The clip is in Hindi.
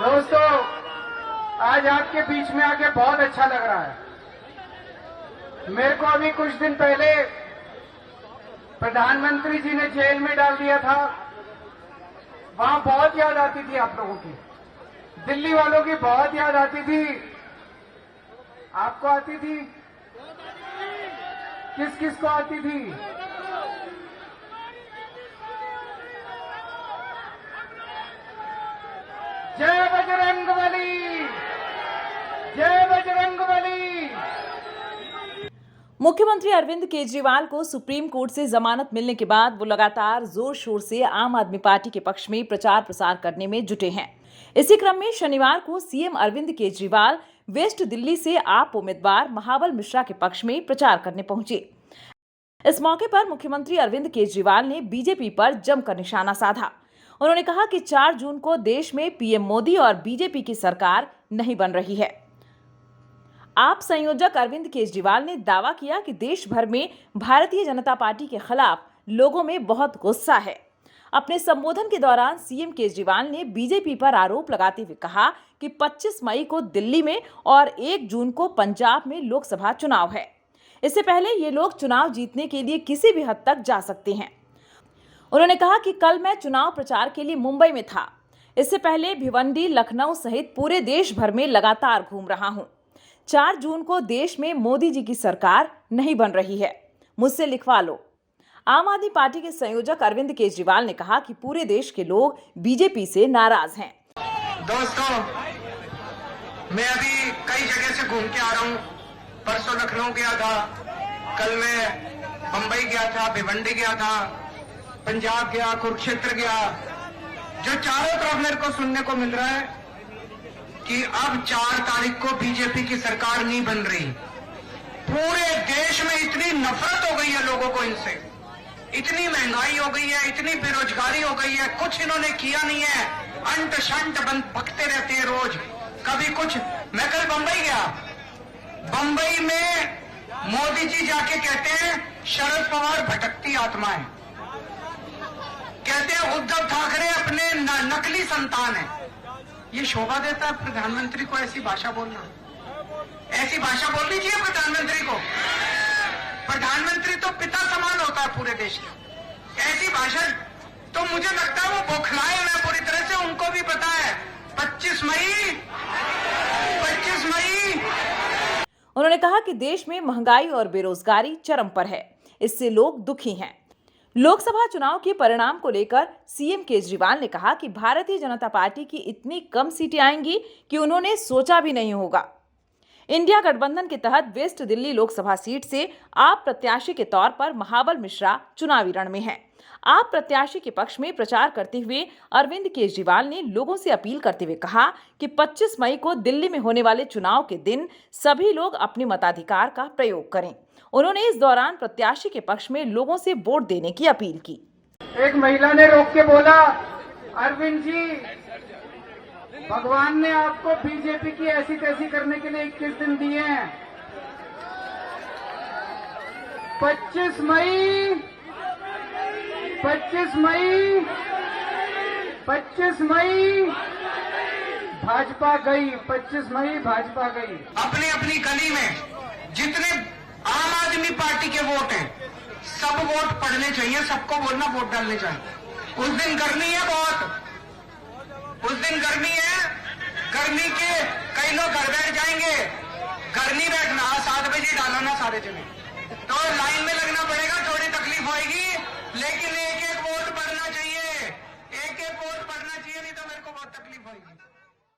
दोस्तों, आज आपके बीच में आके बहुत अच्छा लग रहा है। मेरे को अभी कुछ दिन पहले प्रधानमंत्री जी ने जेल में डाल दिया था। वहां बहुत याद आती थी आप लोगों की, दिल्ली वालों की बहुत याद आती थी। आपको आती थी? किस किस को आती थी? जय बजरंगबली, जय बजरंगबली। मुख्यमंत्री अरविंद केजरीवाल को सुप्रीम कोर्ट से जमानत मिलने के बाद वो लगातार जोर शोर से आम आदमी पार्टी के पक्ष में प्रचार प्रसार करने में जुटे हैं। इसी क्रम में शनिवार को सीएम अरविंद केजरीवाल वेस्ट दिल्ली से आप उम्मीदवार महाबल मिश्रा के पक्ष में प्रचार करने पहुंचे। इस मौके पर मुख्यमंत्री अरविंद केजरीवाल ने बीजेपी पर जमकर निशाना साधा। उन्होंने कहा कि 4 जून को देश में पीएम मोदी और बीजेपी की सरकार नहीं बन रही है। आप संयोजक अरविंद केजरीवाल ने दावा किया कि देश भर में भारतीय जनता पार्टी के खिलाफ लोगों में बहुत गुस्सा है। अपने संबोधन के दौरान सीएम केजरीवाल ने बीजेपी पर आरोप लगाते हुए कहा कि 25 मई को दिल्ली में और 1 जून को पंजाब में लोकसभा चुनाव है। इससे पहले ये लोग चुनाव जीतने के लिए किसी भी हद तक जा सकते हैं। उन्होंने कहा कि कल मैं चुनाव प्रचार के लिए मुंबई में था। इससे पहले भिवंडी, लखनऊ सहित पूरे देश भर में लगातार घूम रहा हूं। 4 जून को देश में मोदी जी की सरकार नहीं बन रही है, मुझसे लिखवा लो। आम आदमी पार्टी के संयोजक अरविंद केजरीवाल ने कहा कि पूरे देश के लोग बीजेपी से नाराज हैं। दोस्तों, मैं अभी कई जगह से घूम के आ रहा हूं। परसों लखनऊ गया था, कल मैं बंबई गया था, भिवंडी गया था, पंजाब गया, कुरुक्षेत्र गया। जो चारों तरफ मेरे को सुनने को मिल रहा है कि अब 4 तारीख को बीजेपी की सरकार नहीं बन रही। पूरे देश में इतनी नफरत हो गई है लोगों को इनसे, इतनी महंगाई हो गई है, इतनी बेरोजगारी हो गई है, कुछ इन्होंने किया नहीं है। अंट शंट बंद पकते रहते हैं रोज, कभी कुछ। मैं कल बंबई गया, बंबई में मोदी जी जाके कहते हैं शरद पवार भटकती आत्मा है, कहते हैं उद्धव ठाकरे अपने नकली संतान है। ये शोभा देता है प्रधानमंत्री को ऐसी भाषा बोलना? ऐसी भाषा बोलनी चाहिए प्रधानमंत्री को? प्रधानमंत्री तो पिता समान होता है पूरे देश के। ऐसी भाषा तो मुझे लगता है वो बौखलाए हैं पूरी तरह से। उनको भी पता है 25 मई। उन्होंने कहा कि देश में महंगाई और बेरोजगारी चरम पर है, इससे लोग दुखी हैं। लोकसभा चुनाव के परिणाम को लेकर सीएम केजरीवाल ने कहा कि भारतीय जनता पार्टी की इतनी कम सीटें आएंगी कि उन्होंने सोचा भी नहीं होगा। इंडिया गठबंधन के तहत वेस्ट दिल्ली लोकसभा सीट से आप प्रत्याशी के तौर पर महाबल मिश्रा चुनावी रण में हैं। आप प्रत्याशी के पक्ष में प्रचार करते हुए अरविंद केजरीवाल ने लोगों से अपील करते हुए कहा कि 25 मई को दिल्ली में होने वाले चुनाव के दिन सभी लोग अपने मताधिकार का प्रयोग करें। उन्होंने इस दौरान प्रत्याशी के पक्ष में लोगों से वोट देने की अपील की। एक महिला ने रोक के बोला, अरविंद जी, भगवान ने आपको बीजेपी की ऐसी तैसी करने के लिए 21 दिन दिए हैं। 25 मई 25 मई भाजपा गई। 25 मई भाजपा गई। अपनी अपनी गली में जितने आम आदमी पार्टी के वोट हैं, सब वोट पड़ने चाहिए, सबको बोलना वोट डालने चाहिए। उस दिन गर्मी है बहुत, उस दिन गर्मी है। गर्मी के कई लोग घर बैठ जाएंगे, घर नहीं बैठना। 7 बजे डालो ना सारे जने, तो लाइन